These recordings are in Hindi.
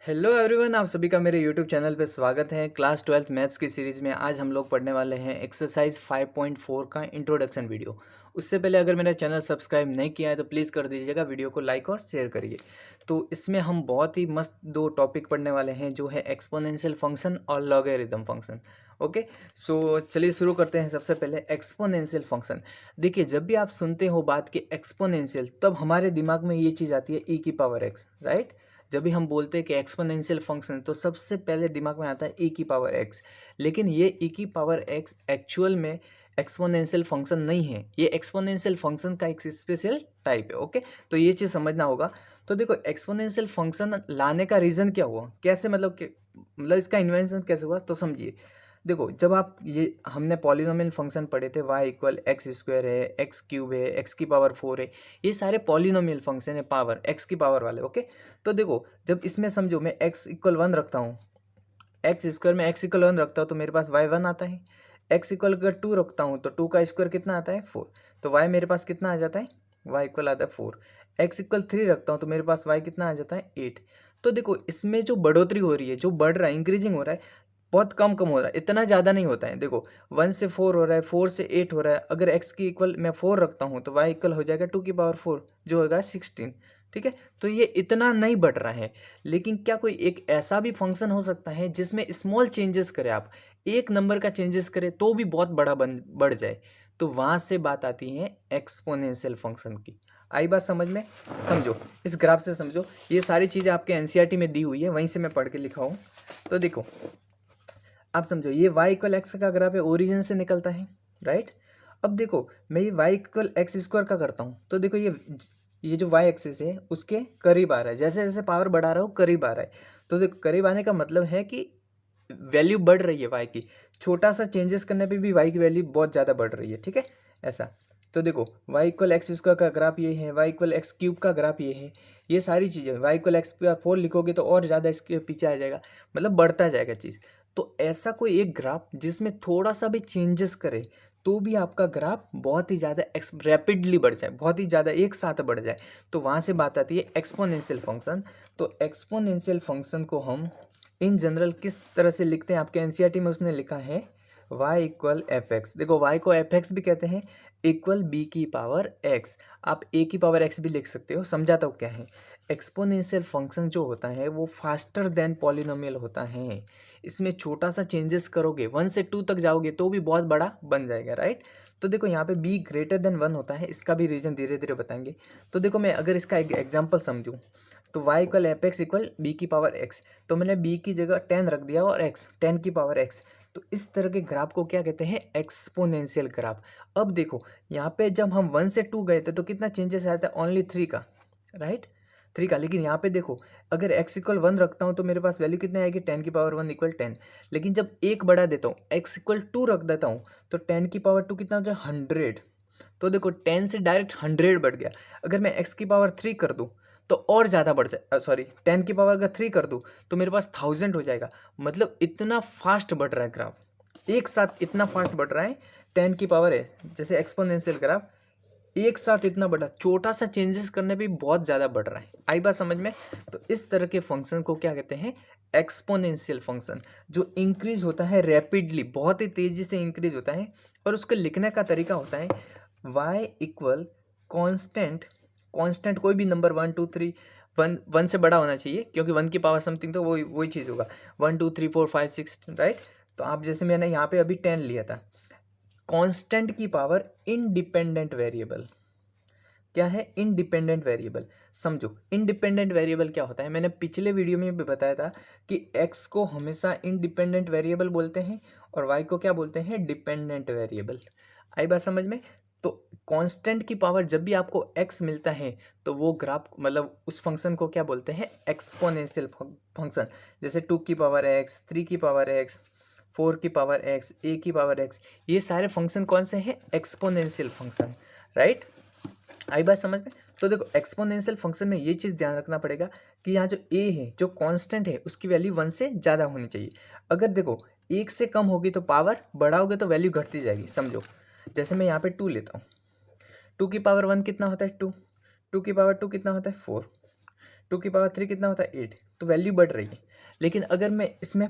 हेलो एवरीवन, आप सभी का मेरे यूट्यूब चैनल पे स्वागत है। क्लास 12th मैथ्स की सीरीज़ में आज हम लोग पढ़ने वाले हैं एक्सरसाइज 5.4 का इंट्रोडक्शन वीडियो। उससे पहले अगर मेरा चैनल सब्सक्राइब नहीं किया है तो प्लीज़ कर दीजिएगा, वीडियो को लाइक और शेयर करिए। तो इसमें हम बहुत ही मस्त दो टॉपिक पढ़ने वाले हैं, जो है एक्सपोनेंशियल फंक्शन और लॉगरिथम फंक्शन। ओके, सो चलिए शुरू करते हैं। सबसे पहले एक्सपोनेंशियल फंक्शन। देखिए, जब भी आप सुनते हो बात की एक्सपोनेंशियल, तब हमारे दिमाग में ये चीज़ आती है ई की पावर एक्स, राइट। जब भी हम बोलते हैं कि एक्सपोनेंशियल फंक्शन, तो सबसे पहले दिमाग में आता है ई की पावर एक्स। लेकिन ये ई की पावर एक्स एक्चुअल में एक्सपोनेंशियल फंक्शन नहीं है, ये एक्सपोनेंशियल फंक्शन का एक स्पेशल टाइप है। ओके, तो ये चीज़ समझना होगा। तो देखो, एक्सपोनेंशियल फंक्शन लाने का रीज़न क्या हुआ, कैसे मतलब इसका इन्वेंशन कैसे हुआ, तो समझिए। देखो, जब आप ये हमने पॉलिनोमियल फंक्शन पढ़े थे, वाई इक्वल एक्स स्क्वायर है, एक्स क्यूब है, एक्स की पावर 4 है, ये सारे पॉलिनोमियल फंक्शन है, पावर एक्स की पावर वाले। ओके, तो देखो, जब इसमें समझो मैं एक्स इक्वल 1 रखता हूँ, एक्स स्क्वायर में एक्स इक्वल 1 रखता हूँ तो मेरे पास वाई 1 आता है। एक्स इक्वल अगर 2 रखता हूँ तो 2 का स्क्वायर कितना आता है, 4। तो वाई मेरे पास कितना आ जाता है, वाई इक्वल आता है 4। एक्स इक्वल 3 रखता हूँ तो मेरे पास वाई कितना आ जाता है, 8। तो देखो, इसमें जो बढ़ोतरी हो रही है, जो बढ़ रहा है, इंक्रीजिंग हो रहा है, बहुत कम कम हो रहा है, इतना ज़्यादा नहीं होता है। देखो, 1 से 4 हो रहा है, 4 से 8 हो रहा है। अगर एक्स की इक्वल मैं 4 रखता हूँ तो वाई इक्वल हो जाएगा 2 की पावर 4, जो होगा 16। ठीक है, तो ये इतना नहीं बढ़ रहा है। लेकिन क्या कोई एक ऐसा भी फंक्शन हो सकता है जिसमें स्मॉल चेंजेस करें, आप एक नंबर का चेंजेस करें तो भी बहुत बड़ा बढ़ जाए, तो वहाँ से बात आती है एक्सपोनेंशियल फंक्शन की। आई बात समझ में? समझो, इस ग्राफ से समझो। ये सारी चीज़ें आपके एनसीईआरटी में दी हुई है, वहीं से मैं पढ़ के लिखा हूँ। तो देखो, आप समझो, ये y इक्वल एक्स का ग्राफ है, ओरिजिन से निकलता है, राइट। अब देखो, मैं ये y इक्वल एक्स स्क्वायर का करता हूँ, तो देखो ये जो y एक्सिस है उसके करीब आ रहा है, जैसे जैसे पावर बढ़ा रहा हूँ करीब आ रहा है। तो देखो, करीब आने का मतलब है कि वैल्यू बढ़ रही है y की। छोटा सा चेंजेस करने पे भी y की वैल्यू बहुत ज़्यादा बढ़ रही है, ठीक है, ऐसा। तो देखो, y इक्वल एक्स स्क्वायर का ग्राफ ये है, y इक्वल एक्स क्यूब का ग्राफ ये है। ये सारी चीज़ें y इक्वल एक्स 4 लिखोगे तो और ज़्यादा इसके पीछे आ जाएगा, मतलब बढ़ता जाएगा चीज़। तो ऐसा कोई एक ग्राफ जिसमें थोड़ा सा भी चेंजेस करे तो भी आपका ग्राफ बहुत ही ज़्यादा रैपिडली बढ़ जाए, बहुत ही ज़्यादा एक साथ बढ़ जाए, तो वहाँ से बात आती है एक्सपोनेंशियल फंक्शन। तो एक्सपोनेंशियल फंक्शन को हम इन जनरल किस तरह से लिखते हैं, आपके एनसीईआरटी में उसने लिखा है y इक्वल एफ एक्स। देखो, y को एफ एक्स भी कहते हैं, इक्वल बी की पावर एक्स। आप ए की पावर एक्स भी लिख सकते हो। समझाता हूँ क्या है। एक्सपोनेंशियल फंक्शन जो होता है वो फास्टर देन पॉलिनोमियल होता है। इसमें छोटा सा चेंजेस करोगे, 1 से 2 तक जाओगे तो भी बहुत बड़ा बन जाएगा, राइट। तो देखो, यहाँ पे b ग्रेटर देन 1 होता है, इसका भी रीजन धीरे धीरे बताएंगे। तो देखो, मैं अगर इसका एक एग्जाम्पल समझूँ, तो y equal f x equal b की पावर एक्स, तो मैंने b की जगह 10 रख दिया और x 10 की पावर x। तो इस तरह के ग्राफ को क्या कहते हैं, एक्सपोनेंशियल ग्राफ। अब देखो, यहाँ पे जब हम 1 से 2 गए थे तो कितना चेंजेस आया था, ओनली 3 का, राइट, 3 का। लेकिन यहाँ पे देखो, अगर x इक्वल 1 रखता हूँ तो मेरे पास वैल्यू कितनी आएगी, 10 की पावर 1 इक्वल 10। लेकिन जब एक बढ़ा देता हूँ, x इक्वल 2 रख देता हूँ, तो 10 की पावर 2 कितना हो जाए, 100। तो देखो, 10 से डायरेक्ट 100 बढ़ गया। अगर मैं x की पावर 3 कर दूँ तो और ज़्यादा बढ़ जाए, सॉरी, 10 की पावर अगर 3 कर दूँ तो मेरे पास 1000 हो जाएगा। मतलब इतना फास्ट बढ़ रहा है ग्राफ, एक साथ इतना फास्ट बढ़ रहा है। 10 की पावर है, जैसे एक्सपोनेंशियल ग्राफ, एक साथ इतना बड़ा, छोटा सा चेंजेस करने पे बहुत ज़्यादा बढ़ रहा है। आई बात समझ में? तो इस तरह के फंक्शन को क्या कहते हैं, एक्सपोनेंशियल फंक्शन, जो इंक्रीज होता है रैपिडली, बहुत ही तेज़ी से इंक्रीज होता है। और उसके लिखने का तरीका होता है y इक्वल कॉन्स्टेंट, कॉन्स्टेंट कोई भी नंबर 1 2 3, 1 से बड़ा होना चाहिए, क्योंकि 1 की पावर समथिंग, तो वही चीज़ होगा, 1 2 3 4 5 6, राइट। तो आप जैसे मैंने यहाँ पे अभी 10 लिया था। कांस्टेंट की पावर इंडिपेंडेंट वेरिएबल, क्या है, इंडिपेंडेंट वेरिएबल। समझो, इंडिपेंडेंट वेरिएबल क्या होता है, मैंने पिछले वीडियो में भी बताया था कि x को हमेशा इंडिपेंडेंट वेरिएबल बोलते हैं और y को क्या बोलते हैं, डिपेंडेंट वेरिएबल। आई बात समझ में? तो कांस्टेंट की पावर जब भी आपको x मिलता है तो वो ग्राफ, मतलब उस फंक्शन को क्या बोलते हैं, एक्सपोनेंशियल फंक्शन। जैसे 2 की पावर x, 3 की पावर x, 4 की पावर x, a की पावर x, ये सारे फंक्शन कौन से हैं, एक्सपोनेंशियल फंक्शन, राइट। आई बात समझ में? तो देखो, एक्सपोनेंशियल फंक्शन में ये चीज़ ध्यान रखना पड़ेगा कि यहाँ जो a है, जो कांस्टेंट है, उसकी वैल्यू 1 से ज़्यादा होनी चाहिए। अगर देखो, 1 से कम होगी तो पावर बढ़ाओगे तो वैल्यू घटती जाएगी। समझो, जैसे मैं यहाँ पे 2 लेता हूँ, 2 की पावर 1 कितना होता है, 2, 2 की पावर 2 कितना होता है, 4, 2 की पावर 3 कितना होता है, 8। तो वैल्यू बढ़ रही है। लेकिन अगर मैं इसमें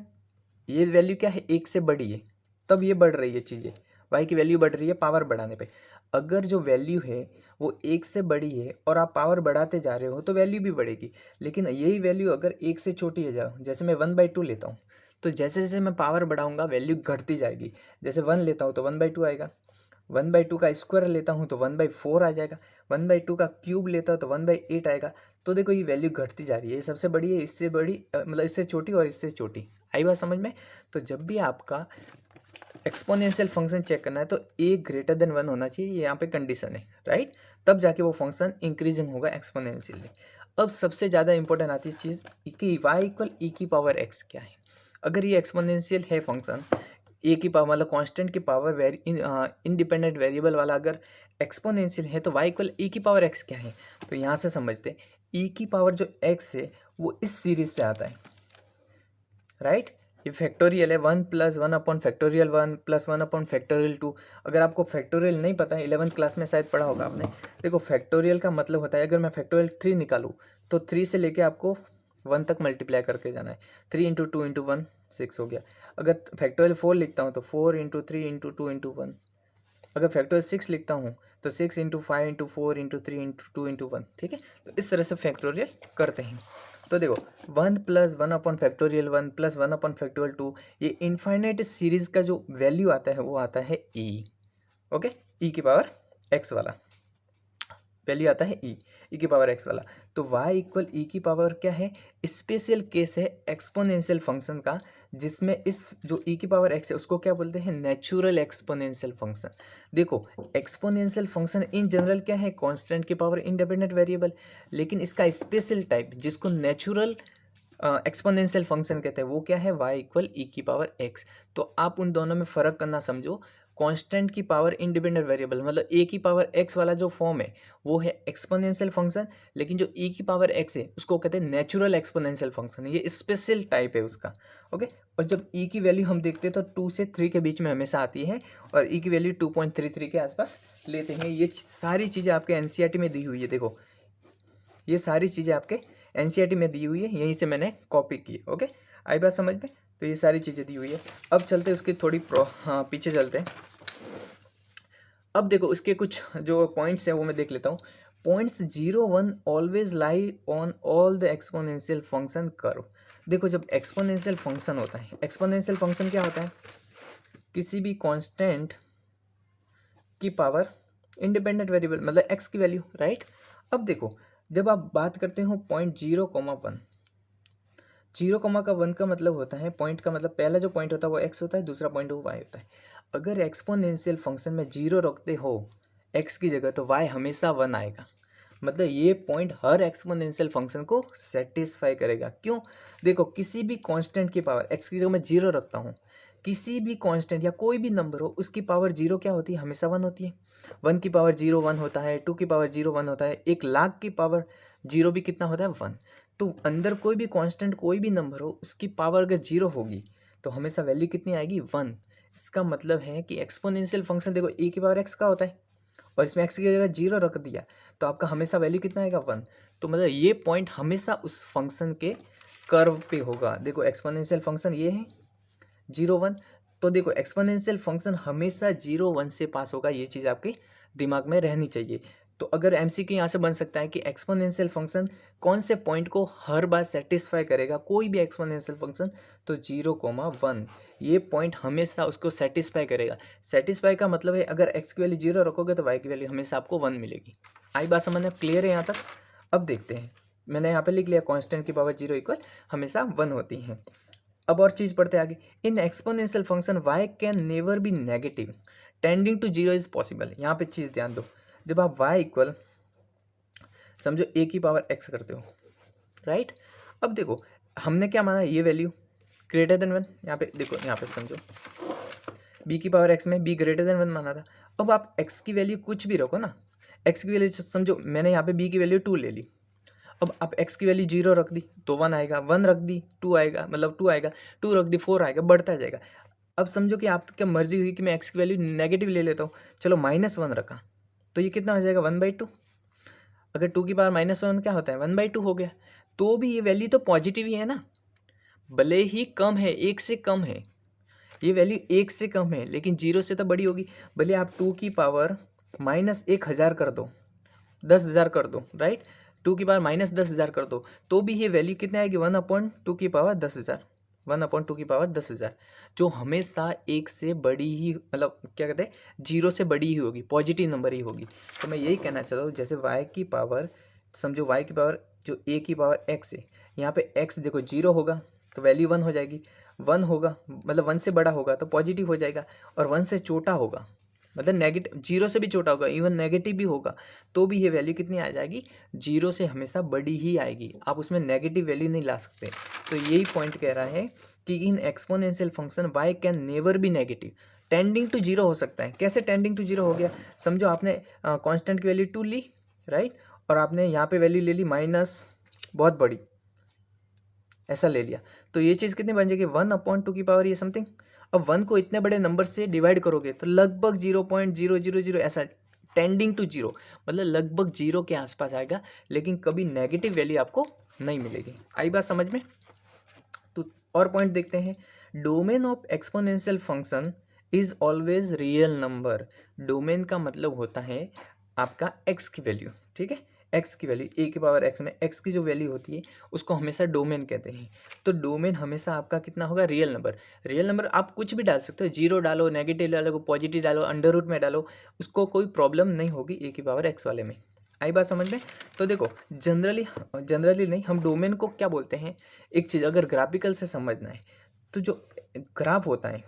ये वैल्यू क्या है, 1 से बड़ी है, तब ये बढ़ रही है चीज़ें, y की वैल्यू बढ़ रही है पावर बढ़ाने पे। अगर जो वैल्यू है वो 1 से बड़ी है और आप पावर बढ़ाते जा रहे हो तो वैल्यू भी बढ़ेगी। लेकिन यही वैल्यू अगर 1 से छोटी है, जाओ जैसे मैं 1/2 लेता हूँ, तो जैसे जैसे मैं पावर बढ़ाऊंगा वैल्यू घटती जाएगी। जैसे 1 लेता हूँ तो 1/2 आएगा, 1/2 का स्क्वायर लेता हूँ तो 1/4 आ जाएगा, 1/2 का क्यूब लेता हूँ तो 1/8 आएगा। तो देखो ये वैल्यू घटती जा रही है, ये सबसे बड़ी है, इससे बड़ी मतलब इससे छोटी और इससे छोटी। आई बात समझ में? तो जब भी आपका एक्सपोनेंशियल फंक्शन चेक करना है तो a ग्रेटर देन 1 होना चाहिए, ये यहाँ पे कंडीशन है, राइट? तब जाके वो फंक्शन इंक्रीजिंग होगा एक्सपोनेंशियली। अब सबसे ज़्यादा इंपॉर्टेंट आती है चीज़ कि y इक्वल ई की पावर x क्या है। अगर ये एक्सपोनेंशियल है फंक्शन, ए की पावर मतलब कांस्टेंट की पावर इंडिपेंडेंट वेरिएबल वाला अगर एक्सपोनेंशियल है तो y इक्वल ई की पावर x क्या है। तो यहाँ से समझते हैं e की पावर जो x है वो इस सीरीज से आता है, राइट? ये फैक्टोरियल है, 1+1/(1+1/(2). अगर आपको फैक्टोरियल नहीं पता है, 11th क्लास में शायद पढ़ा होगा आपने। देखो फैक्टोरियल का मतलब होता है, अगर मैं फैक्टोरियल 3 निकालूँ तो 3 से लेके आपको 1 तक मल्टीप्लाई करके जाना है। 3 × 2 × 1 6 हो गया। अगर फैक्टोरियल 4 लिखता हूँ तो 4 × 3 × 2 × 1। अगर फैक्टोरियल 6 लिखता हूँ तो 6 × 5 × 4 × 3 × 2 × 1। ठीक है, तो इस तरह से फैक्टोरियल करते हैं। तो देखो 1+1/(1+1/(2), ये इनफाइनाइट सीरीज का जो वैल्यू आता है वो आता है e। ओके, e की पावर x वाला वैल्यू आता है e की पावर x वाला। तो y इक्वल ई की पावर क्या है, स्पेशल केस है एक्सपोनेंशियल फंक्शन का, जिसमें इस जो e की पावर x है उसको क्या बोलते हैं, नेचुरल एक्सपोनेंशियल फंक्शन। देखो एक्सपोनेंशियल फंक्शन इन जनरल क्या है, कांस्टेंट की पावर इंडिपेंडेंट वेरिएबल, लेकिन इसका स्पेशल टाइप जिसको नेचुरल एक्सपोनेंशियल फंक्शन कहते हैं वो क्या है, y इक्वल ई की पावर x। तो आप उन दोनों में फ़र्क करना समझो। कांस्टेंट की पावर इंडिपेंडेंट वेरिएबल मतलब a की पावर x वाला जो फॉर्म है वो है एक्सपोनेंशियल फंक्शन, लेकिन जो e की पावर x है उसको कहते हैं नेचुरल एक्सपोनेंशियल फंक्शन, ये स्पेशल टाइप है उसका। ओके, और जब e की वैल्यू हम देखते हैं तो 2 से 3 के बीच में हमेशा आती है, और e की वैल्यू 2.33 के आसपास लेते हैं। ये सारी चीज़ें आपके एनसीईआरटी में दी हुई है। देखो ये सारी चीज़ें आपके एनसीईआरटी में दी हुई है, यहीं से मैंने कॉपी की। ओके, आई बात समझ में? तो ये सारी चीज़ें दी हुई है। अब चलते उसके थोड़ी पीछे चलते हैं। अब देखो उसके कुछ जो पॉइंट्स हैं वो मैं देख लेता हूँ। Points 0 1 always lie on all the exponential function curve. देखो जब एक्सपोनेंशियल फंक्शन होता है, एक्सपोनेंशियल फंक्शन क्या होता है, किसी भी कांस्टेंट की पावर इंडिपेंडेंट वेरिएबल मतलब एक्स की वैल्यू, राइट? अब देखो जब आप बात करते हो पॉइंट 0,1, 0,1 का मतलब होता है, पॉइंट का मतलब पहला जो पॉइंट होता है वो एक्स होता है, दूसरा पॉइंट वो वाई होता है। अगर एक्सपोनेंशियल फंक्शन में 0 रखते हो एक्स की जगह तो वाई हमेशा 1 आएगा। मतलब ये पॉइंट हर एक्सपोनेंशियल फंक्शन को सेटिस्फाई करेगा। क्यों? देखो किसी भी कांस्टेंट की पावर एक्स की जगह मैं 0 रखता हूँ, किसी भी कांस्टेंट या कोई भी नंबर हो उसकी पावर 0 क्या होती है, हमेशा 1 होती है। 1 की पावर 0 1 होता है, 2 की पावर 0 1 होता है, 1,00,000 की पावर 0 भी कितना होता है, 1। तो अंदर कोई भी कांस्टेंट कोई भी नंबर हो उसकी पावर अगर 0 होगी तो हमेशा वैल्यू कितनी आएगी, 1। इसका मतलब है कि एक्सपोनेंशियल फंक्शन देखो e की पावर x का होता है और इसमें x की जगह 0 रख दिया तो आपका हमेशा वैल्यू कितना आएगा, 1। तो मतलब ये पॉइंट हमेशा उस फंक्शन के कर्व पे होगा। देखो एक्सपोनेंशियल फंक्शन ये है 0 1, तो देखो एक्सपोनेंशियल फंक्शन हमेशा 0 1 से पास होगा, ये चीज़ आपके दिमाग में रहनी चाहिए। तो अगर एमसीक्यू यहाँ से बन सकता है कि एक्सपोनेंशियल फंक्शन कौन से पॉइंट को हर बार सेटिस्फाई करेगा, कोई भी एक्सपोनेंशियल फंक्शन, तो 0,1 ये पॉइंट हमेशा उसको सेटिस्फाई करेगा। सेटिस्फाई का मतलब है अगर एक्स की वैल्यू 0 रखोगे तो वाई की वैल्यू हमेशा आपको 1 मिलेगी। आई बात समझ में क्लियर है यहाँ तक? अब देखते हैं, मैंने यहाँ पे लिख लिया कांस्टेंट की पावर 0 इक्वल हमेशा 1 होती है। अब और चीज़ पढ़ते आगे। In exponential function y can never be negative, tending to 0 is possible. यहाँ पे चीज़ ध्यान दो, जब आप y इक्वल समझो a की पावर x करते हो, राइट? अब देखो हमने क्या माना, ये वैल्यू ग्रेटर देन 1, यहाँ पे देखो, यहाँ पे समझो b की पावर x में b ग्रेटर देन 1 माना था। अब आप x की वैल्यू कुछ भी रखो ना, x की वैल्यू समझो मैंने यहाँ पे b की वैल्यू 2 ले ली। अब आप x की वैल्यू 0 रख दी तो 1 आएगा, 1 रख दी 2 आएगा, मतलब 2 आएगा, 2 रख दी 4 आएगा, बढ़ता जाएगा। अब समझो कि आपकी क्या मर्जी हुई कि मैं x की वैल्यू नेगेटिव ले लेता हूँ, चलो -1 रखा तो ये कितना हो जाएगा, 1/2। अगर 2 की पावर -1 क्या होता है, 1/2 हो गया। तो भी ये वैल्यू तो पॉजिटिव ही है ना, भले ही कम है, 1 से कम है, ये वैल्यू 1 से कम है लेकिन 0 से तो बड़ी होगी। भले आप 2 की पावर -1000 कर दो, 10,000 कर दो, राइट, 2 की पावर -10,000 कर दो, तो भी ये वैल्यू कितनी आएगी, 1/2 की पावर 10,000, 1/2 की पावर 10,000, जो हमेशा 1 से बड़ी ही, मतलब क्या कहते हैं, 0 से बड़ी ही होगी, पॉजिटिव नंबर ही होगी। तो मैं यही कहना चाहता हूँ, जैसे y की पावर, समझो y की पावर जो a की पावर x है, यहाँ पे x देखो 0 होगा तो वैल्यू 1 हो जाएगी, 1 होगा मतलब 1 से बड़ा होगा तो पॉजिटिव हो जाएगा, और 1 से छोटा होगा मतलब नेगेटिव, 0 से भी छोटा होगा, इवन नेगेटिव भी होगा, तो भी ये वैल्यू कितनी आ जाएगी, 0 से हमेशा बड़ी ही आएगी, आप उसमें नेगेटिव वैल्यू नहीं ला सकते। तो यही पॉइंट कह रहा है कि in exponential function y can never be negative, tending to 0 हो सकता है। कैसे टेंडिंग टू 0 हो गया, समझो आपने कांस्टेंट की वैल्यू 2 ली, राइट, और आपने यहाँ पे वैल्यू ले ली माइनस बहुत बड़ी, ऐसा ले लिया, तो ये चीज़ कितनी बन जाएगी, 1/2 की पावर ये समथिंग। अब 1 को इतने बड़े नंबर से डिवाइड करोगे तो लगभग 0.000 ऐसा, टेंडिंग टू 0, मतलब लगभग 0 के आसपास आएगा, लेकिन कभी नेगेटिव वैल्यू आपको नहीं मिलेगी। आई बात समझ में। तो और पॉइंट देखते हैं, domain of exponential function is always real number. Domain का मतलब होता है आपका एक्स की वैल्यू, ठीक है, एक्स की वैल्यू, ए की पावर एक्स में एक्स की जो वैल्यू होती है उसको हमेशा डोमेन कहते हैं। तो डोमेन हमेशा आपका कितना होगा, रियल नंबर। रियल नंबर आप कुछ भी डाल सकते हो, 0 डालो, नेगेटिव डालो, पॉजिटिव डालो, अंडर रूट में डालो, उसको कोई प्रॉब्लम नहीं होगी ए की पावर एक्स वाले में। आई बात समझ में। तो देखो जनरली नहीं, हम डोमेन को क्या बोलते हैं, एक चीज़ अगर ग्राफिकल से समझना है तो जो ग्राफ होता है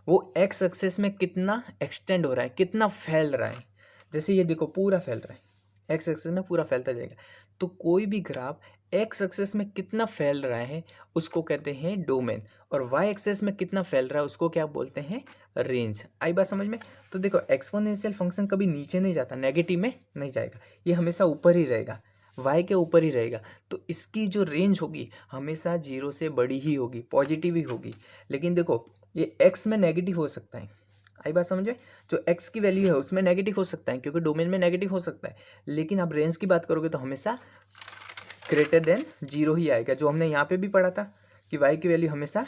वो एक्स एक्सेस में कितना एक्सटेंड हो रहा है, कितना फैल रहा है, जैसे ये देखो पूरा फैल रहा है, एक्स एक्सेस में पूरा फैलता जाएगा, तो कोई भी ग्राफ एक्स एक्सेस में कितना फैल रहा है उसको कहते हैं डोमेन, और वाई एक्सेस में कितना फैल रहा है उसको क्या बोलते हैं, रेंज। आई बात समझ में। तो देखो एक्सपोनेंशियल फंक्शन कभी नीचे नहीं जाता, नेगेटिव में नहीं जाएगा, ये हमेशा ऊपर ही रहेगा, वाई के ऊपर ही रहेगा, तो इसकी जो रेंज होगी हमेशा 0 से बड़ी ही होगी, पॉजिटिव ही होगी। लेकिन देखो ये एक्स में नेगेटिव हो सकता है, आई बात समझ में, जो एक्स की वैल्यू है उसमें नेगेटिव हो सकता है क्योंकि डोमेन में नेगेटिव हो सकता है, लेकिन आप रेंज की बात करोगे तो हमेशा ग्रेटर देन 0 ही आएगा, जो हमने यहाँ पे भी पढ़ा था कि वाई की वैल्यू हमेशा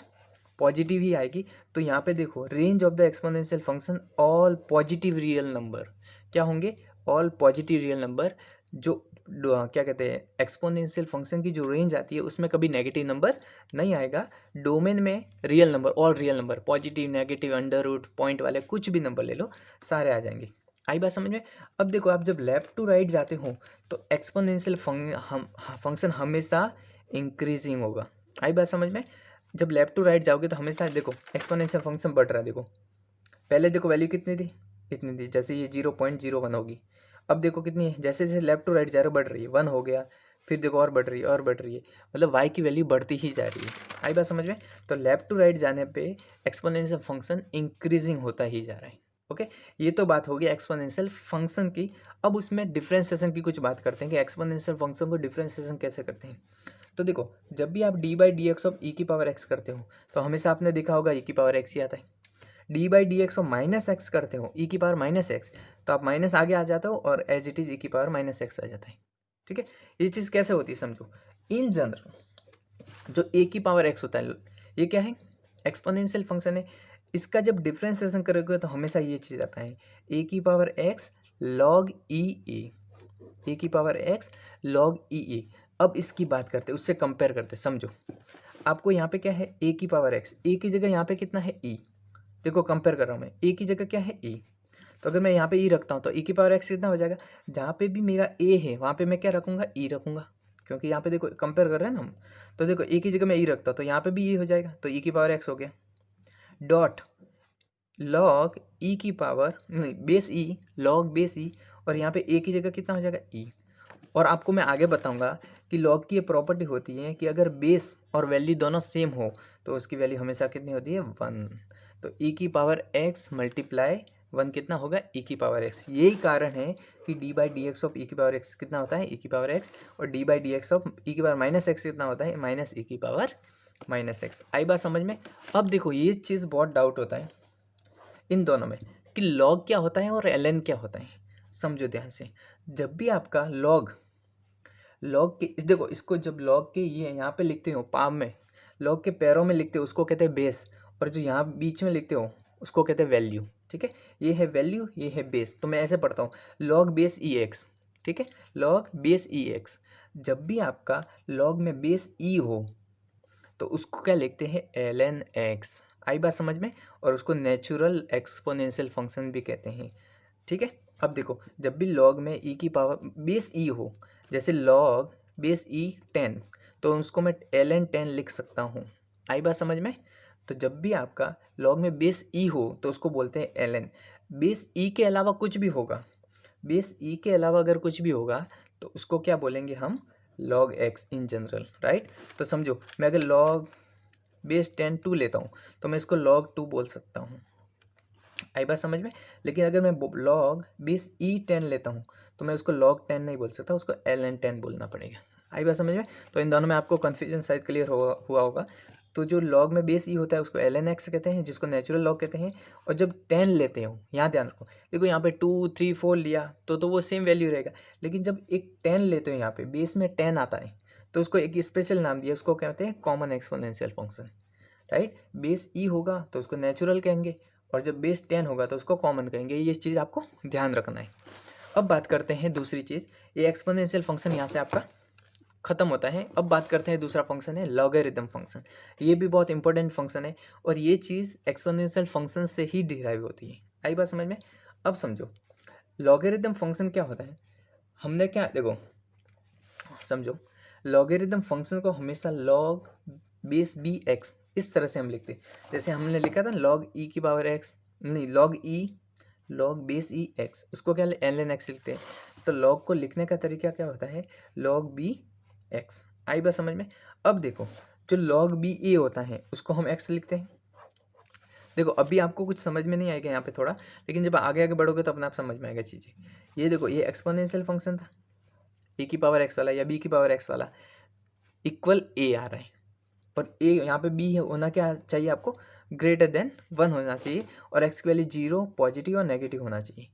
पॉजिटिव ही आएगी। तो यहाँ पे देखो range of the exponential function all positive real number, क्या होंगे, ऑल पॉजिटिव रियल नंबर। जो क्या कहते हैं, एक्सपोनेंशियल फंक्शन की जो रेंज आती है उसमें कभी नेगेटिव नंबर नहीं आएगा, डोमेन में real number, all real number, positive, negative, under root, point वाले कुछ भी नंबर ले लो, सारे आ जाएंगे। आई बात समझ में। अब देखो आप जब लेफ्ट टू राइट जाते हो तो एक्सपोनेंशियल फंक्शन हमेशा इंक्रीजिंग होगा। आई बात समझ में। जब लेफ्ट टू राइट जाओगे तो हमेशा देखो एक्सपोनेंशियल फंक्शन बढ़ रहा है, देखो पहले देखो वैल्यू कितनी थी, इतनी थी, जैसे ये 0.01 होगी, अब देखो कितनी है, जैसे जैसे लेफ्ट टू राइट जा रहे हो बढ़ रही है, 1 हो गया, फिर देखो और बढ़ रही है और बढ़ रही है, मतलब y की वैल्यू बढ़ती ही जा रही है। आई बात समझ में। तो लेफ्ट टू राइट जाने पे एक्सपोनेंशियल फंक्शन इंक्रीजिंग होता ही जा रहा है। ओके, ये तो बात होगी एक्सपोनेंशियल फंक्शन की। अब उसमें डिफ्रेंसिएशन की कुछ बात करते हैं कि एक्सपोनेंशियल फंक्शन को डिफ्रेंसिएशन कैसे करते हैं। तो देखो जब भी आप d/dx ऑफ e की पावर x करते हो तो हमेशा आपने देखा होगा e की पावर x ही आता है। d/dx ऑफ -x करते हो e की पावर -x, तो आप माइनस आगे आ जाते हो और एज इट इज e की पावर -x आ जाता है। ठीक है, ये चीज़ कैसे होती है समझो। इन जनरल जो a की पावर x होता है ये क्या है, एक्सपोनेंशियल फंक्शन है, इसका जब डिफ्रेंसिएशन करोगे तो हमेशा ये चीज़ आता है a की power x log e a, a की power x log e a। अब इसकी बात करते हैं, उससे कंपेयर करते हैं, समझो आपको यहाँ पे क्या है a की पावर x, a की जगह यहाँ पे कितना है e, देखो कंपेयर कर रहा हूँ मैं, a की जगह क्या है e, तो अगर मैं यहाँ पे e रखता हूँ तो e की पावर x कितना हो जाएगा, जहाँ पे भी मेरा a है वहाँ पे मैं क्या रखूँगा, e रखूँगा, क्योंकि यहाँ पे देखो कंपेयर कर रहे हैं ना हम। तो देखो a की जगह मैं e रखता हूँ तो यहाँ पे भी e हो जाएगा, तो e की पावर x हो गया, डॉट लॉग e की पावर नहीं base e, log base e, और यहाँ पे a की जगह कितना हो जाएगा e। और आपको मैं आगे बताऊंगा कि लॉग की ये प्रॉपर्टी होती है कि अगर बेस और वैल्यू दोनों सेम हो तो उसकी वैल्यू हमेशा कितनी होती है, 1। तो e की पावर x मल्टीप्लाई 1 कितना होगा, e की पावर x। यही कारण है कि d/dx ऑफ e की पावर x कितना होता है, e की पावर x, और d/dx ऑफ e की पावर -x कितना होता है, -e की पावर -x। आई बात समझ में। अब देखो ये चीज़ बहुत डाउट होता है इन दोनों में कि लॉग क्या होता है और ln क्या होता है। समझो ध्यान से, जब भी आपका लॉग लॉग के देखो, इसको जब लॉग के ये यहाँ पे लिखते हो पाम में, लॉग के पैरों में लिखते हो उसको कहते हैं बेस, और जो यहाँ बीच में लिखते हो उसको कहते हैं वैल्यू। ठीक है, ये है वैल्यू, ये है बेस। तो मैं ऐसे पढ़ता हूँ, लॉग बेस ई एक्स। ठीक है, लॉग बेस ई एक्स। जब भी आपका लॉग में बेस ई हो तो उसको क्या लिखते हैं, एल एन एक्स। आई बात समझ में? और उसको नेचुरल एक्सपोनेंशियल फंक्शन भी कहते हैं। ठीक है, अब देखो, जब भी लॉग में ई की पावर बेस ई हो, जैसे लॉग बेस ई 10, तो उसको मैं एल एन 10 लिख सकता हूँ। आई बात समझ में? तो जब भी आपका लॉग में बेस ई हो तो उसको बोलते हैं एल एन। बेस ई के अलावा कुछ भी होगा, बेस ई के अलावा अगर कुछ भी होगा तो उसको क्या बोलेंगे हम, log x in general. Right, तो समझो, मैं अगर लॉग बेस 10 2 लेता हूँ तो मैं इसको log 2 बोल सकता हूँ। आई बात समझ में? लेकिन अगर मैं log बेस ई 10 लेता हूँ तो मैं उसको log 10 नहीं बोल सकता, उसको ln 10 बोलना पड़ेगा। आई बात समझ में? तो इन दोनों में आपको कन्फ्यूजन शायद क्लियर हुआ होगा। तो जो log में बेस ई होता है उसको ln x कहते हैं, जिसको नेचुरल log कहते हैं। और जब 10 लेते हो, यहाँ ध्यान रखो, देखो यहाँ पे 2 3 4 लिया तो वो सेम वैल्यू रहेगा। लेकिन जब एक 10 लेते हो, यहाँ पे बेस में 10 आता है, तो उसको एक स्पेशल नाम दिया, उसको कहते हैं common exponential function. Right, base e होगा तो उसको नेचुरल कहेंगे, और जब बेस 10 होगा तो उसको कॉमन कहेंगे। ये चीज़ आपको ध्यान रखना है। अब बात करते हैं दूसरी चीज़, ये एक्सपोनेंशियल फंक्शन यहाँ से आपका खत्म होता है। अब बात करते हैं दूसरा फंक्शन है लॉगरिथम फंक्शन। ये भी बहुत इंपॉर्टेंट फंक्शन है, और ये चीज़ एक्सपोनेंशियल फंक्शन से ही डिराइव होती है। आई बात समझ में? अब समझो, लॉगरिथम फंक्शन क्या होता है। हमने क्या, देखो समझो, लॉगरिथम फंक्शन को हमेशा लॉग बेस बी एक्स इस तरह से हम लिखते हैं। जैसे हमने लिखा था लॉग ई की पावर एक्स, नहीं, लॉग ई, लॉग बेस ई एक्स, उसको क्या एल एन एक्स लिखते हैं। तो लॉग को लिखने का तरीका क्या होता है, लॉग बी एक्स। आई बात समझ में? अब देखो, जो लॉग बी ए होता है उसको हम एक्स लिखते हैं। देखो, अभी आपको कुछ समझ में नहीं आएगा यहाँ पे थोड़ा, लेकिन जब आगे आगे बढ़ोगे तो अपने आप समझ में आएगा चीज़ें। ये देखो, ये एक्सपोनेंशियल फंक्शन था, ए की पावर एक्स वाला या बी की पावर एक्स वाला इक्वल ए आ रहा है, और ए यहाँ पे बी होना क्या चाहिए आपको, ग्रेटर देन 1 होना चाहिए, और एक्स की वैल्यू 0 पॉजिटिव और नेगेटिव होना चाहिए।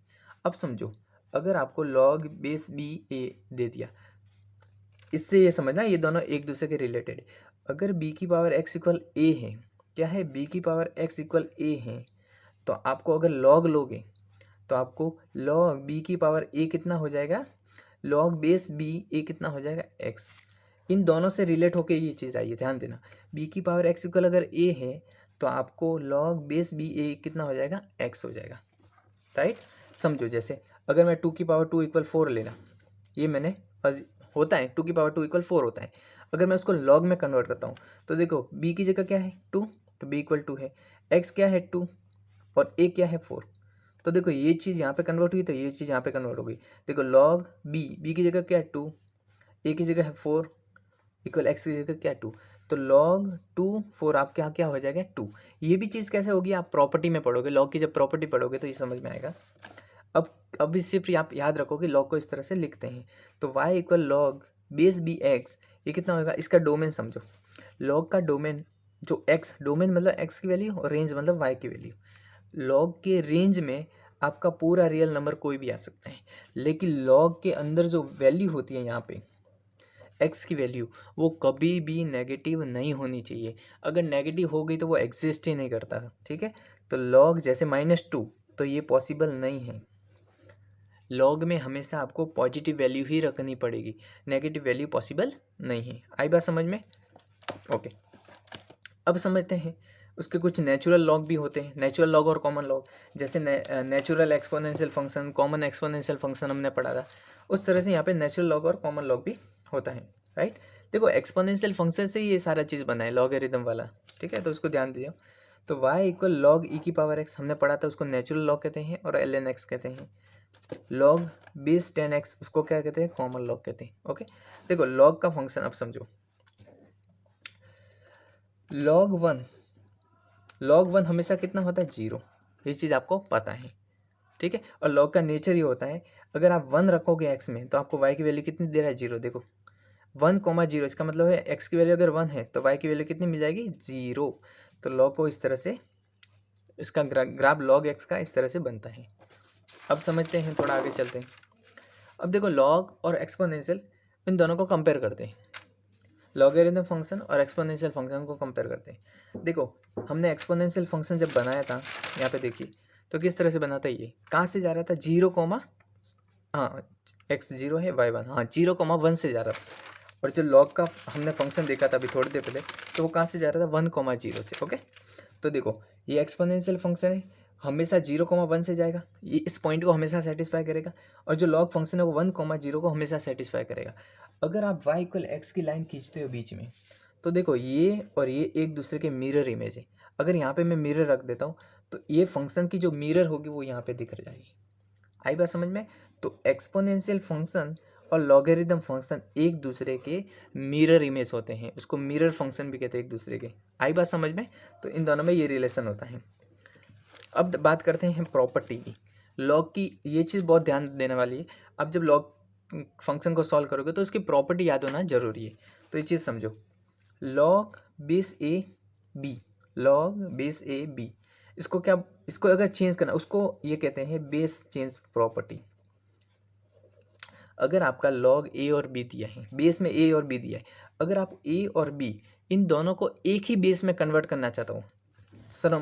अब समझो, अगर आपको लॉग बेस बी ए दे दिया, इससे ये समझना ये दोनों एक दूसरे के रिलेटेड है। अगर बी की पावर एक्स इक्वल ए है, क्या है, बी की पावर एक्स इक्वल ए है, तो आपको अगर लॉग लोगे तो आपको लॉग बी की पावर ए कितना हो जाएगा, लॉग बेस बी ए कितना हो जाएगा, एक्स। इन दोनों से रिलेट होके ये चीज़ आई है, ध्यान देना। बी की पावर एक्स इक्वल अगर ए है तो आपको लॉग बेस बी ए कितना हो जाएगा, एक्स हो जाएगा। राइट, समझो, जैसे अगर मैं 2 की पावर 2 इक्वल 4 लेना, ये मैंने होता है 2 की पावर 2 इक्वल 4 होता है। अगर मैं उसको लॉग में कन्वर्ट करता हूँ तो देखो, बी की जगह क्या है 2, तो बी इक्वल 2 है, एक्स क्या है 2, और ए क्या है 4। तो देखो, ये चीज़ यहाँ पे कन्वर्ट हुई तो ये चीज़ यहाँ पे कन्वर्ट हो गई। देखो, लॉग बी की जगह क्या है 2, ए की जगह है 4, इक्वल एक्स की जगह क्या 2, तो लॉग 2 4 आप क्या क्या हो जाएगा 2। ये भी चीज़ कैसे होगी, आप प्रॉपर्टी में पढ़ोगे, लॉग की जब प्रॉपर्टी पढ़ोगे तो ये समझ में आएगा। अब इस सिर्फ आप याद रखो कि लॉग को इस तरह से लिखते हैं। तो y equal log base b x, ये कितना होगा, इसका डोमेन समझो। लॉग का डोमेन, जो x डोमेन मतलब x की वैल्यू और रेंज मतलब y की वैल्यू। लॉग के रेंज में आपका पूरा रियल नंबर कोई भी आ सकता है, लेकिन लॉग के अंदर जो वैल्यू होती है यहाँ पे x की वैल्यू, वो कभी भी नेगेटिव नहीं होनी चाहिए। अगर नेगेटिव हो गई तो वो एग्जिस्ट ही नहीं करता। ठीक है, तो लॉग जैसे -2, तो ये पॉसिबल नहीं है। लॉग में हमेशा आपको पॉजिटिव वैल्यू ही रखनी पड़ेगी, नेगेटिव वैल्यू पॉसिबल नहीं है। आई बात समझ में? ओके, अब समझते हैं उसके कुछ नेचुरल लॉग भी होते हैं, नेचुरल लॉग और कॉमन लॉग। जैसे natural exponential function, common exponential function हमने पढ़ा था, उस तरह से यहाँ पे नेचुरल लॉग और कॉमन लॉग भी होता है। राइट, देखो, एक्सपोनेंशियल फंक्शन से ये सारा चीज़ बना है लॉगरिथम वाला। ठीक है, तो उसको ध्यान दीजिए। तो y इक्वल लॉग ई की पावर एक्स हमने पढ़ा था, उसको नेचुरल लॉग कहते हैं और एल एन एक्स कहते हैं। लॉग बेस 10x उसको क्या कहते हैं, कॉमन लॉग कहते हैं। ओके, देखो, लॉग का फंक्शन अब समझो। लॉग वन हमेशा कितना होता है, 0। ये चीज़ आपको पता है। ठीक है, और लॉग का नेचर ये होता है, अगर आप 1 रखोगे x में तो आपको y की वैल्यू कितनी दे रहा है, 0। देखो, 1,0, इसका मतलब है x की वैल्यू अगर 1 है तो y की वैल्यू कितनी मिल जाएगी, 0। तो लॉग को इस तरह से, इसका ग्राफ लॉग x का इस तरह से बनता है। अब समझते हैं, थोड़ा आगे चलते हैं। अब देखो, लॉग और एक्सपोनेंशियल इन दोनों को कंपेयर करते हैं, लॉगरिथम फंक्शन और एक्सपोनेंशियल फंक्शन को कंपेयर करते हैं। देखो हमने एक्सपोनेंशियल फंक्शन जब बनाया था, यहाँ पे देखिए तो किस तरह से बना था, ये कहाँ से जा रहा था, 0, हाँ x0 है y1, हाँ 0, 1 से जा रहा था। और जो लॉग का हमने फंक्शन देखा था अभी थोड़ी देर पहले, तो वो कहाँ से जा रहा था, 1, 0 से। ओके, तो देखो ये एक्सपोनेंशियल फंक्शन है, हमेशा 0, 1 से जाएगा, ये इस पॉइंट को हमेशा सेटिस्फाई करेगा। और जो लॉग फंक्शन है वो 1, 0 को हमेशा सेटिस्फाई करेगा। अगर आप y = x की लाइन खींचते हो बीच में, तो देखो ये और ये एक दूसरे के मिरर इमेज है। अगर यहाँ पे मैं मिरर रख देता हूँ तो ये फंक्शन की जो मिरर होगी वो यहाँ पे दिख जाएगी। आई बात समझ में? तो एक्सपोनेंशियल फंक्शन और लॉगरिथम फंक्शन एक दूसरे के मिरर इमेज होते हैं, उसको मिरर फंक्शन भी कहते हैं एक दूसरे के। आई बात समझ में? तो इन दोनों में ये रिलेशन होता है। अब बात करते हैं प्रॉपर्टी की, लॉग की। ये चीज़ बहुत ध्यान देने वाली है। अब जब लॉग फंक्शन को सॉल्व करोगे तो उसकी प्रॉपर्टी याद होना जरूरी है। तो ये चीज़ समझो, log base a b, log base a b, इसको क्या, इसको अगर चेंज करना उसको ये कहते हैं बेस चेंज प्रॉपर्टी। अगर आपका लॉग ए और बी दिया है, बेस में ए और बी दिया है, अगर आप ए और बी इन दोनों को एक ही बेस में कन्वर्ट करना चाहता हूँ,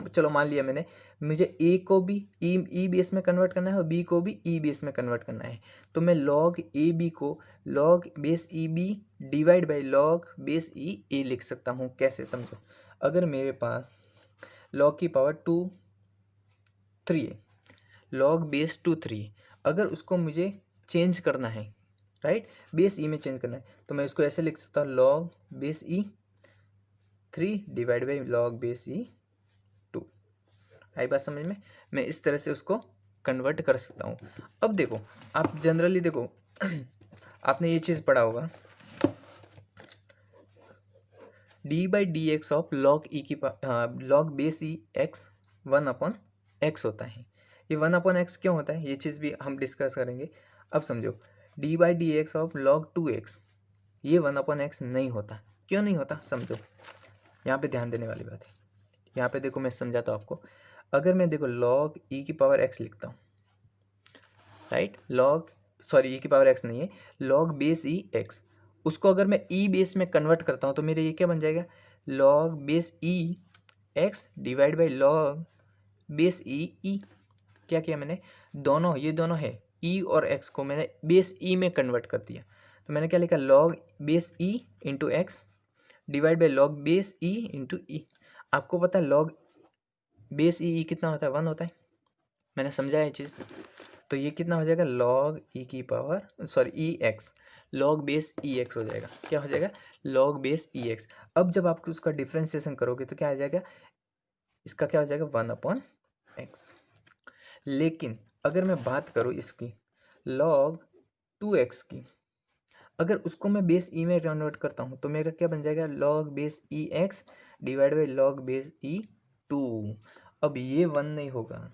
चलो मान लिया मैंने, मुझे ए को भी ई बेस में कन्वर्ट करना है और बी को भी ई बेस में कन्वर्ट करना है, तो मैं लॉग ए बी को log base e b divide by log base e a लिख सकता हूँ। कैसे, समझो। अगर मेरे पास लॉग की पावर 3 है, लॉग बेस 3, अगर उसको मुझे चेंज करना है, राइट, बेस ई में चेंज करना है, तो मैं इसको ऐसे लिख सकता हूँ, log base e 3 divide by log base e 2। आई बात समझ में? मैं इस तरह से उसको कन्वर्ट कर सकता हूँ। अब देखो, आप जनरली देखो आपने ये चीज़ पढ़ा होगा, d/dx ऑफ लॉग ई की log base e x 1/x होता है। ये 1/x क्यों होता है, ये चीज़ भी हम डिस्कस करेंगे। अब समझो, d/dx ऑफ लॉग 2x, ये 1/x नहीं होता। क्यों नहीं होता, समझो। यहाँ पे ध्यान देने वाली बात है। यहाँ पे देखो मैं समझाता हूँ आपको। अगर मैं देखो लॉग ई की पावर x लिखता हूँ, राइट, लॉग ई की पावर x नहीं है, लॉग बेस ई एक्स, उसको अगर मैं ई बेस में कन्वर्ट करता हूँ तो मेरे ये क्या बन जाएगा, log base e x divide by log base e e. क्या किया मैंने, दोनों, ये दोनों है ई और एक्स को मैंने बेस ई में कन्वर्ट कर दिया। तो मैंने क्या लिखा, log base e into x divide by log base e into e. आपको पता है लॉग बेस ई कितना होता है, 1 होता है। मैंने समझाया ये चीज़। तो ये कितना हो जाएगा, लॉग ई की पावर ई x, log base e x हो जाएगा। क्या हो जाएगा, लॉग बेस ई एक्स। अब जब आप उसका डिफ्रेंसिएशन करोगे तो क्या आ जाएगा, इसका क्या हो जाएगा, 1/x। लेकिन अगर मैं बात करूँ इसकी लॉग 2x की, अगर उसको मैं बेस ई में कन्वर्ट करता हूँ तो मेरा क्या बन जाएगा, log base e x divide by log base e 2। अब ये 1 नहीं होगा,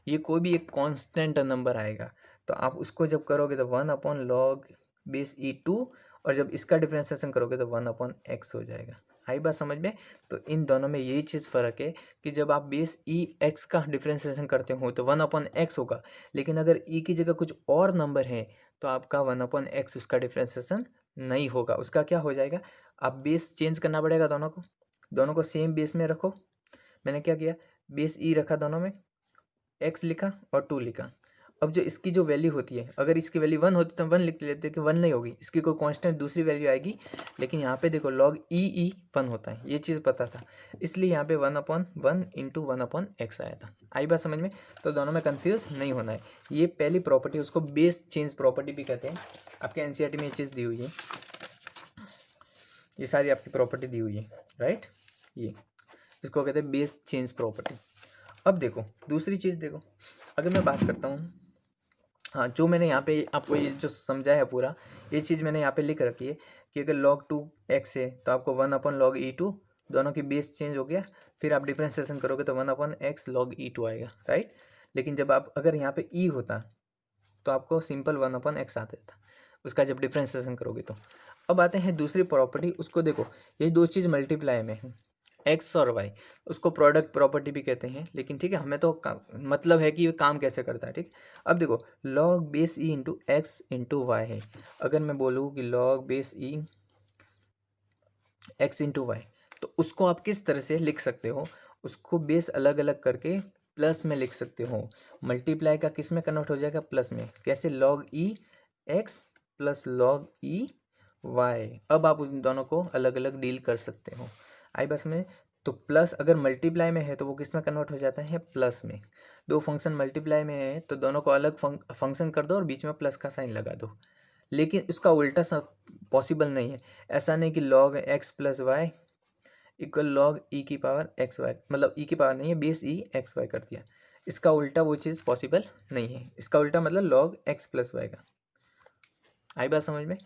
ये कोई भी एक कांस्टेंट नंबर आएगा। तो आप उसको जब करोगे तो 1/log बेस ई 2, और जब इसका डिफ्रेंसिएशन करोगे तो 1/x हो जाएगा। आई बात समझ में? तो इन दोनों में यही चीज़ फ़र्क है कि जब आप बेस ई एक्स का डिफ्रेंसिएशन करते हो तो 1/x होगा, लेकिन अगर ई की जगह कुछ और नंबर है तो आपका 1/x उसका डिफ्रेंसिएशन नहीं होगा। उसका क्या हो जाएगा, आप बेस चेंज करना पड़ेगा, दोनों को सेम बेस में रखो। मैंने क्या किया, बेस ई रखा दोनों में, एक्स लिखा और 2 लिखा। अब जो इसकी जो वैल्यू होती है, अगर इसकी वैल्यू 1 होती तो 1 लिख लेते कि 1 नहीं होगी, इसकी कोई कांस्टेंट दूसरी वैल्यू आएगी। लेकिन यहाँ पे देखो लॉग ई 1 होता है, ये चीज़ पता था, इसलिए यहाँ पे 1/1 इंटू 1/x आया था। आई बात समझ में? तो दोनों में कन्फ्यूज़ नहीं होना है। ये पहली प्रॉपर्टी, उसको बेस चेंज प्रॉपर्टी भी कहते हैं। आपके एनसीईआरटी में ये चीज़ दी हुई है, ये सारी आपकी प्रॉपर्टी दी हुई है, राइट। ये इसको कहते हैं बेस चेंज प्रॉपर्टी। अब देखो दूसरी चीज़, देखो अगर मैं बात करता हूँ, हाँ, जो मैंने यहाँ पे आपको ये जो समझाया है पूरा, ये चीज़ मैंने यहाँ पे लिख रखी है कि अगर log 2x है तो आपको 1/log e2, दोनों की बेस चेंज हो गया, फिर आप डिफ्रेंसिएशन करोगे तो 1/x log e2 आएगा, राइट। लेकिन जब आप अगर यहाँ पे e होता तो आपको सिंपल 1/x आता था, उसका जब डिफ्रेंसिएशन करोगे तो। अब आते हैं दूसरी प्रॉपर्टी, उसको देखो, ये दो चीज़ मल्टीप्लाई में है, एक्स और वाई, उसको प्रोडक्ट प्रॉपर्टी भी कहते हैं, लेकिन ठीक है हमें तो मतलब है कि ये काम कैसे करता है। ठीक, अब देखो log base e into x into y है। अगर मैं बोलूँ कि log base e x into y, तो उसको आप किस तरह से लिख सकते हो, उसको बेस अलग अलग करके प्लस में लिख सकते हो। मल्टीप्लाई का किस में कन्वर्ट हो जाएगा, प्लस में। कैसे, log e x plus log e y. अब आप उन दोनों को अलग अलग डील कर सकते हो। आई बस में, तो प्लस अगर मल्टीप्लाई में है तो वो किस में कन्वर्ट हो जाता है, प्लस में। दो फंक्शन मल्टीप्लाई में है तो दोनों को अलग फंक्शन कर दो और बीच में प्लस का साइन लगा दो। लेकिन इसका उल्टा सब पॉसिबल नहीं है। ऐसा नहीं कि log x plus y equal log e की पावर एक्स वाई, मतलब ई की पावर नहीं है, बेस ई एक्स वाई कर दिया। इसका उल्टा वो चीज़ पॉसिबल नहीं है। इसका उल्टा मतलब लॉग एक्स प्लस वाई का। आई बात समझ में।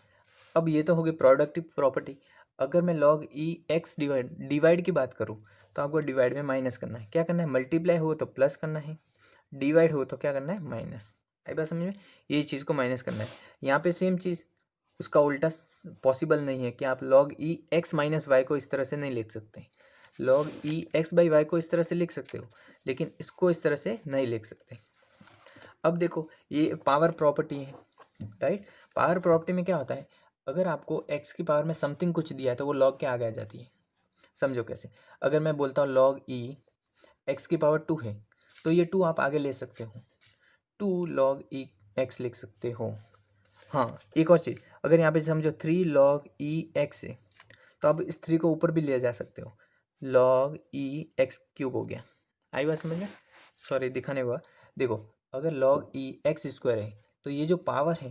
अब ये तो होगी प्रोडक्टिव प्रॉपर्टी। अगर मैं लॉग ई एक्स डिवाइड की बात करूँ तो आपको डिवाइड में माइनस करना है। क्या करना है, मल्टीप्लाई हो तो प्लस करना है, डिवाइड हो तो क्या करना है, माइनस। आई बात समझ में, ये चीज़ को माइनस करना है। यहाँ पे सेम चीज़, उसका उल्टा पॉसिबल नहीं है कि आप log e x minus y को इस तरह से नहीं लिख सकते। Log e x by y को इस तरह से लिख सकते हो, लेकिन इसको इस तरह से नहीं लिख सकते। अब देखो ये पावर प्रॉपर्टी है, राइट। पावर प्रॉपर्टी में क्या होता है, अगर आपको एक्स की पावर में समथिंग कुछ दिया है तो वो लॉग के आगे आ जाती है। समझो कैसे, अगर मैं बोलता हूँ लॉग ई एक्स की पावर 2 है तो ये 2 आप आगे ले सकते हो, 2 लॉग ई एक्स लिख सकते हो। हाँ, एक और चीज़, अगर यहाँ पे समझो 3 लॉग ई एक्स है तो आप इस 3 को ऊपर भी ले जा सकते हो, लॉग ई एक्स क्यूब हो गया। आई बात समझ में, सॉरी दिखाने हुआ। देखो अगर लॉग ई एक्स स्क्वायर है तो ये जो पावर है,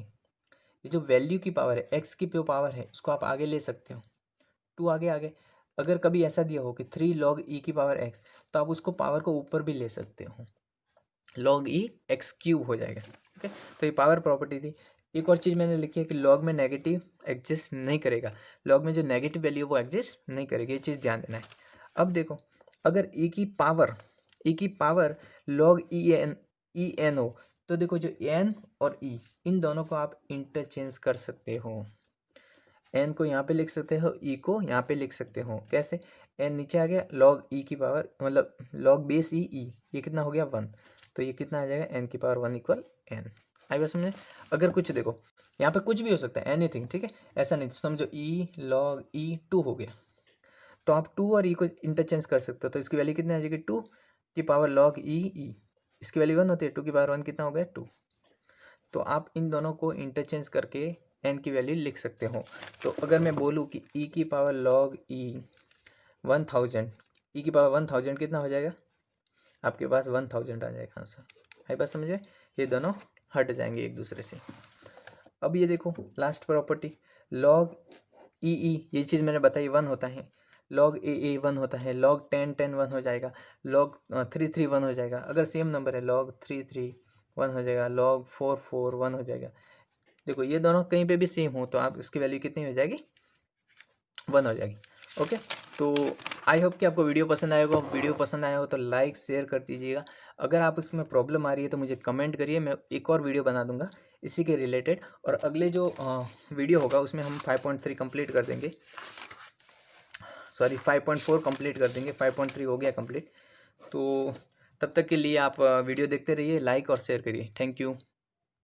ये जो वैल्यू की पावर है, एक्स की जो पावर है, उसको आप आगे ले सकते हो, 2 आगे आगे। अगर कभी ऐसा दिया हो कि 3 लॉग ई की पावर एक्स, तो आप उसको पावर को ऊपर भी ले सकते हो, लॉग ई एक्स क्यूब हो जाएगा। ठीक है, तो ये पावर प्रॉपर्टी थी। एक और चीज़ मैंने लिखी है कि लॉग में नेगेटिव एग्जिस्ट नहीं करेगा, लॉग में जो नेगेटिव वैल्यू वो एग्जिस्ट नहीं करेगी, ये चीज़ ध्यान देना है। अब देखो अगर ई की पावर लॉग ई एन हो तो देखो जो एन और ई इन दोनों को आप इंटरचेंज कर सकते हो। एन को यहाँ पे लिख सकते हो, ई को यहाँ पे लिख सकते हो। कैसे, एन नीचे आ गया, लॉग ई की पावर मतलब लॉग बेस ई, ये कितना हो गया 1, तो ये कितना आ जाएगा, एन की पावर 1 इक्वल एन। आई बात समझे। अगर कुछ देखो यहाँ पे कुछ भी हो सकता है, एनीथिंग, ठीक है, ऐसा नहीं। समझो ई लॉग ई 2 हो गया तो आप 2 और ई को इंटरचेंज कर सकते हो, तो इसकी वैल्यू कितनी आ जाएगी, 2 की पावर लॉग ई, इसकी वैल्यू 1 होती है, 2 की पावर 1 कितना हो गया, 2। तो आप इन दोनों को इंटरचेंज करके एन की वैल्यू लिख सकते हो। तो अगर मैं बोलूँ कि ई की पावर लॉग ई 1000, ई की पावर 1000 कितना हो जाएगा, आपके पास 1000 आ जाएगा आंसर। आई बात समझ में, ये दोनों हट जाएंगे एक दूसरे से। अब ये देखो लास्ट प्रॉपर्टी, लॉग ई ये चीज़ मैंने बताई 1 होता है, लॉग ए 1 होता है, लॉग 10 1 हो जाएगा, लॉग 3 1 हो जाएगा। अगर सेम नंबर है लॉग 3 1 हो जाएगा, लॉग 4 1 हो जाएगा। देखो ये दोनों कहीं पे भी सेम हो तो आप उसकी वैल्यू कितनी हो जाएगी, 1 हो जाएगी। ओके, तो आई होप कि आपको वीडियो पसंद आएगा। वीडियो पसंद आया हो तो लाइक शेयर कर दीजिएगा। अगर आप उसमें प्रॉब्लम आ रही है तो मुझे कमेंट करिए, मैं एक और वीडियो बना दूंगा इसी के रिलेटेड। और अगले जो वीडियो होगा उसमें हम 5.3 कंप्लीट कर देंगे, सॉरी 5.4 कंप्लीट कर देंगे, 5.3 हो गया कंप्लीट। तो तब तक के लिए आप वीडियो देखते रहिए, लाइक और शेयर करिए। Thank you.